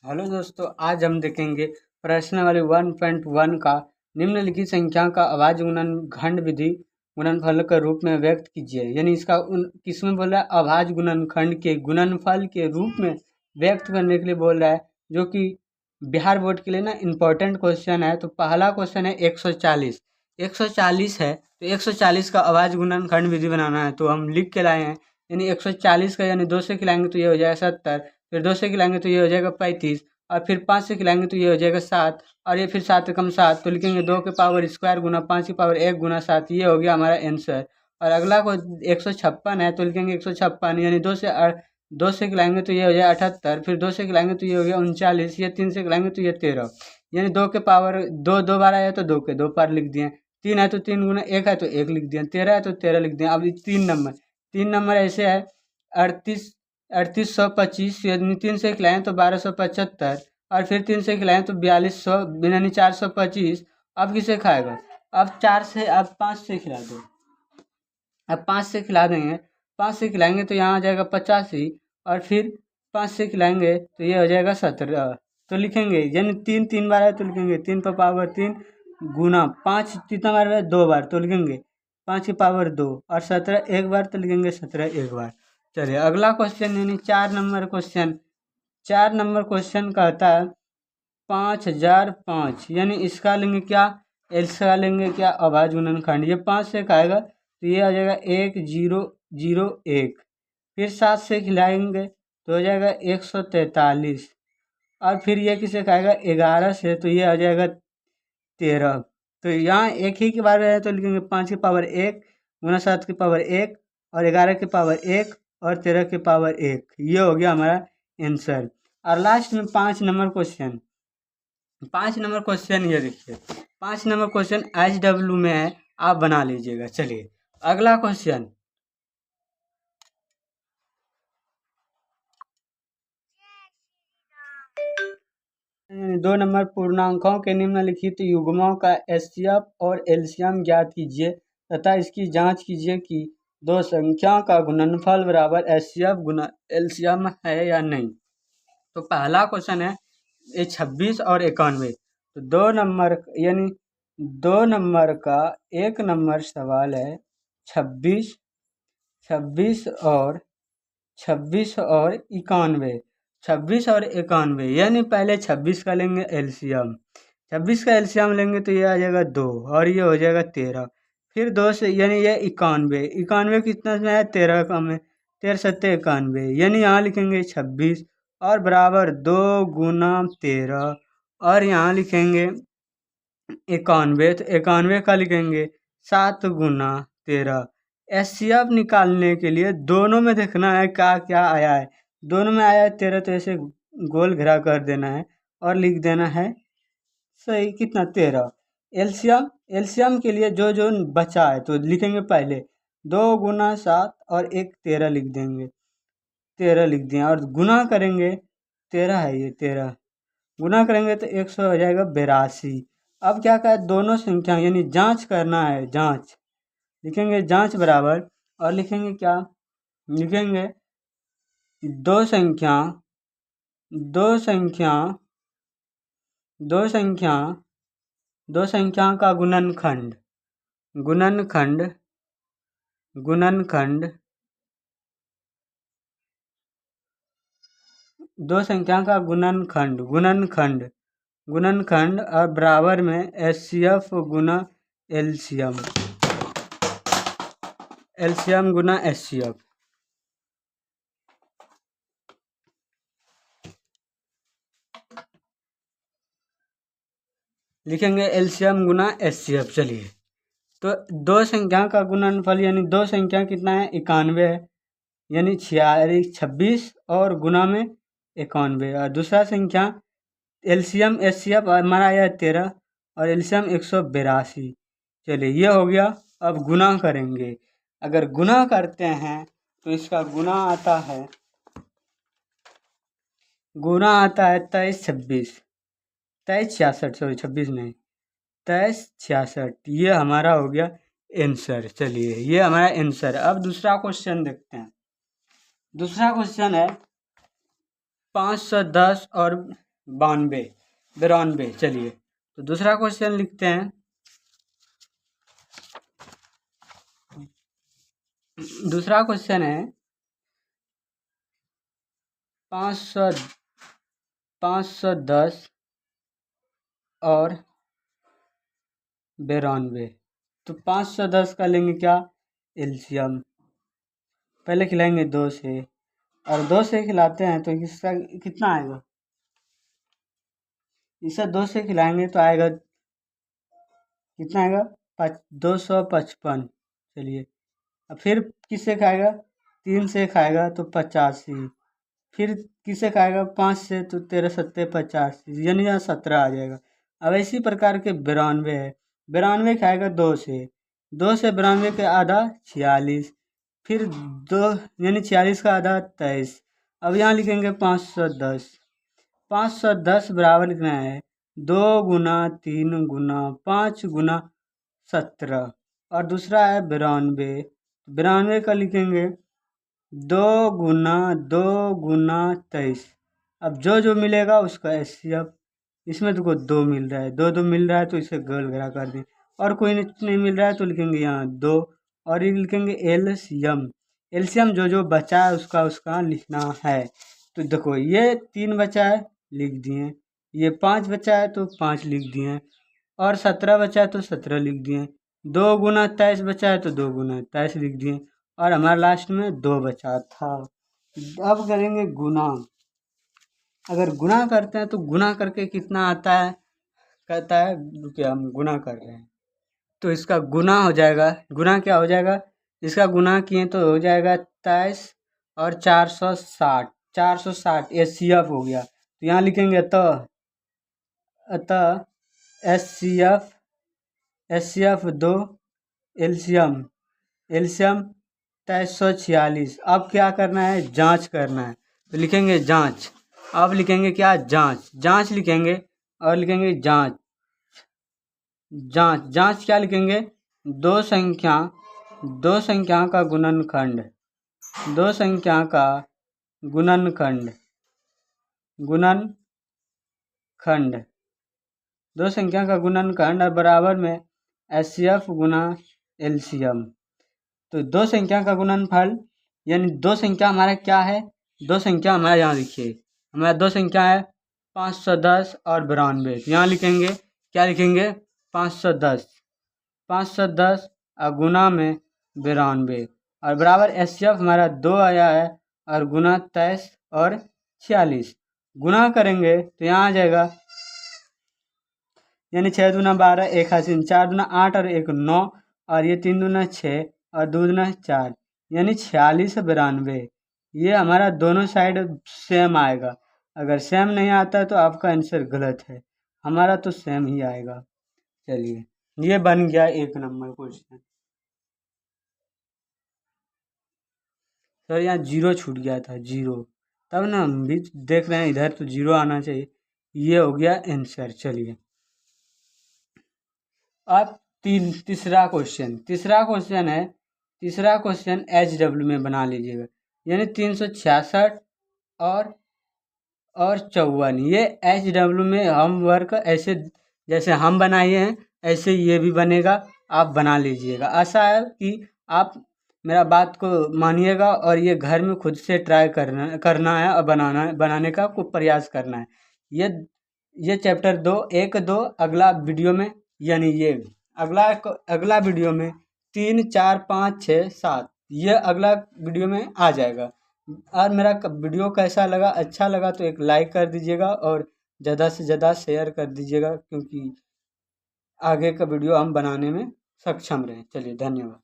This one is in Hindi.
हेलो दोस्तों, आज हम देखेंगे प्रश्नावली 1.1 का निम्नलिखित संख्या का अभाज्य गुणनखंड विधि गुणनफल के रूप में व्यक्त कीजिए। यानी इसका किसमें बोल रहा है, अभाज्य गुणनखंड के गुणनफल के रूप में व्यक्त करने के लिए बोल रहा है, जो कि बिहार बोर्ड के लिए ना इम्पोर्टेंट क्वेश्चन है। तो पहला क्वेश्चन है 140 है, तो 140 का अभाज्य गुणनखंड विधि बनाना है। तो हम लिख के लाए हैं, यानी 140 का यानी 2 से खिलाएंगे तो ये हो जाएगा 70, फिर 2 से खिलाएंगे तो ये हो जाएगा 35, और फिर 5 से खिलाएंगे तो ये हो जाएगा 7, और ये फिर 7 एकम 7, तो लिखेंगे 2 के पावर स्क्वायर गुना 5 की पावर 1 गुना 7। ये हो गया हमारा आंसर। और अगला को 156 है, तो लिखेंगे 156 यानी 2 से खिलाएंगे तो ये हो जाएगा 78, फिर 2 से खिलाएंगे तो ये हो गया 39, ये 3 से खिलाएंगे तो ये 13, यानी 2 के पावर 2 बार आया तो 2 के 2 पार लिख दिए। 3 है तो 3 गुना 1 है तो 1 लिख दिया, 13 है तो 13 लिख दिया। अब 3 नंबर ऐसे है 3825, यानी 3 से खिलाएं तो 1275, और फिर 3 से खिलाएं तो 4200 यानी 425। अब किसे खाएगा, अब 5 से खिला दो। अब 5 से खिला देंगे, 5 से खिलाएंगे तो यहाँ आ जाएगा 85, और फिर 5 से खिलाएंगे तो ये हो जाएगा 17। तो लिखेंगे यानी 3 बार है तो लिखेंगे 3 पर पावर 3 गुना 5 कितना बार है 2 बार, तो लिखेंगे 5 की पावर 2, और 17 एक बार तो लिखेंगे 17 एक बार। चलिए अगला क्वेश्चन यानी 4 नंबर क्वेश्चन कहता है 5005, यानी इसका लेंगे क्या, इसका लेंगे क्या अभाज्य गुणनखंड। ये 5 से खाएगा तो ये आ जाएगा 1001, फिर 7 से खिलाएंगे तो हो जाएगा 143, और फिर ये किसे खाएगा 11 से, तो ये आ जाएगा 13। तो यहाँ एक ही के बारे में है तो लिखेंगे 5 की पावर 1 गुना 7 की पावर 1 और 11 की पावर 1 और 13 की पावर 1। ये हो गया हमारा आंसर। और लास्ट में 5 नंबर क्वेश्चन ये देखिए, 5 नंबर क्वेश्चन HW में है, आप बना लीजिएगा। चलिए अगला क्वेश्चन, दो नंबर पूर्णांकों के निम्नलिखित युग्मों का एचसीएफ और एलसीएम ज्ञात कीजिए तथा इसकी जांच कीजिए कि दो संख्याओं का गुणनफल बराबर एचसीएफ गुना एलसीएम है या नहीं। तो पहला क्वेश्चन है ये 26 और 91। तो 2 नंबर का 1 नंबर सवाल है 26 और 91। 26 और 91 यानी पहले 26 का लेंगे एलसीएम, 26 का एलसीएम लेंगे तो ये आ जाएगा 2 और ये हो जाएगा 13, फिर 2 से यानी ये 91 कितना में है 13 का में, 13 सत्ते 91, यानी यहाँ लिखेंगे 26 और बराबर 2 गुना 13, और यहाँ लिखेंगे 91, तो 91 का लिखेंगे 7 गुना 13। एचसीएफ निकालने के लिए दोनों में देखना है क्या क्या आया है। दोनों में आया है 13, तो ऐसे गोल घेरा कर देना है और लिख देना है सही कितना 13। एलसीएम के लिए जो जो बचा है तो लिखेंगे पहले 2 गुना 7 और 1 13 लिख देंगे, 13 लिख दिए, और गुना करेंगे 13 है ये 13, गुना करेंगे तो 100 हो जाएगा 82। अब क्या कहा दोनों संख्या यानी जांच करना है, जांच लिखेंगे जांच बराबर, और लिखेंगे क्या, लिखेंगे दो संख्या का गुणनखंड दो संख्या का गुणनखंड और बराबर में एचसीएफ गुना एलसीएम गुना एचसीएफ। लिखेंगे एलसीएम गुना एचसीएफ। चलिए तो दो संख्या का गुणनफल यानी दो संख्या कितना है 91 है, यानी 26 और गुना में 91, और दूसरा संख्या एलसीएम एचसीएफ हमारा आया 13 और एलसीएम 182। चलिए ये हो गया। अब गुना करेंगे, अगर गुना करते हैं तो इसका गुना आता है 23 66, सॉरी 26 नहीं 23 66, ये हमारा हो गया आंसर। चलिए ये हमारा आंसर। अब दूसरा क्वेश्चन देखते हैं। दूसरा क्वेश्चन है 510 और 92। चलिए तो दूसरा क्वेश्चन लिखते हैं। दूसरा क्वेश्चन है 510 और 92। तो 510 का लेंगे क्या एलसीएम, पहले खिलाएंगे 2 से, और 2 से खिलाते हैं तो इसका कितना आएगा, इसे 2 से खिलाएंगे तो आएगा कितना आएगा 255। चलिए अब फिर किससे खाएगा, 3 से खाएगा तो 85, फिर किससे खाएगा 5 से तो 13 सत्ते 85, यानी यहाँ 17 आ जाएगा। अब इसी प्रकार के 92 है, 92 खाएगा 2 से, 2 से 92 के आधा 46, फिर 2 यानी 46 का आधा 23। अब यहाँ लिखेंगे 510, 510 बराबर लिखना है 2 गुना 3 गुना 5 गुना 17, और दूसरा है 92, 92 का लिखेंगे 2 गुना 2 गुना 23। अब जो मिलेगा उसका एचसीएफ, इसमें तो 2 मिल रहा है, 2 मिल रहा है तो इसे गोल घेरा कर दें, और कोई नहीं मिल रहा है तो लिखेंगे यहाँ 2, और ये लिखेंगे एलसीएम। एलसीएम जो बचा है उसका लिखना है। तो देखो ये 3 बचा है लिख दिए, ये 5 बचा है तो 5 लिख दिए, और 17 बचा है तो 17 लिख दिए, 2 गुना 23 बचा है तो 2 गुना 23 लिख दिए, और हमारा लास्ट में 2 बचा था। अब करेंगे गुना। अगर गुना करते हैं तो गुना करके कितना आता है, कहता है रुकिए हम गुना कर रहे हैं, तो इसका गुना हो जाएगा, गुना क्या हो जाएगा, इसका गुना किए तो हो जाएगा 23 और 460, 460 एचसीएफ हो गया। तो यहाँ लिखेंगे अतः एचसीएफ 2 एलसीएम 2346। अब क्या करना है, जांच करना है, तो लिखेंगे जांच। अब लिखेंगे क्या, जांच लिखेंगे, और लिखेंगे जांच क्या लिखेंगे, दो संख्या का गुणनखंड, दो संख्या का गुणनखंड और बराबर में एचसीएफ गुना एलसीएम। तो 2 संख्या का गुणनफल, यानी 2 संख्या हमारा क्या है, 2 संख्या हमारा यहाँ लिखिए, हमारा 2 संख्या है 510 और 92। यहाँ लिखेंगे क्या लिखेंगे 510 और गुना में 92, और बराबर एचसीएफ हमारा 2 आया है, और गुना 23 और 46 गुना करेंगे तो यहाँ आ जाएगा, यानी 6 दूना 12 1 हासिल 4 दूना 8 और 1 9, और ये 3 दूना 6 और 2 दूना 4, यानी 46 92। ये हमारा दोनों साइड सेम आएगा। अगर सेम नहीं आता तो आपका आंसर गलत है, हमारा तो सेम ही आएगा। चलिए ये बन गया 1 नंबर क्वेश्चन। सर यहाँ 0 छूट गया था, 0, तब ना हम भी देख रहे हैं इधर तो 0 आना चाहिए। ये हो गया आंसर। चलिए अब तीसरा क्वेश्चन है, तीसरा क्वेश्चन HW में बना लीजिएगा, यानी 366 और 54। ये HW में हम वर्क ऐसे जैसे हम बनाए हैं ऐसे ये भी बनेगा, आप बना लीजिएगा। आशा है कि आप मेरा बात को मानिएगा और ये घर में खुद से ट्राई करना है और बनाने का को प्रयास करना है। ये चैप्टर 2 1 2 अगला वीडियो में, यानी ये अगला वीडियो में 3 4 5 6 7 ये अगला वीडियो में आ जाएगा। और मेरा वीडियो कैसा लगा, अच्छा लगा तो एक लाइक कर दीजिएगा और ज़्यादा से ज़्यादा शेयर कर दीजिएगा, क्योंकि आगे का वीडियो हम बनाने में सक्षम रहें। चलिए धन्यवाद।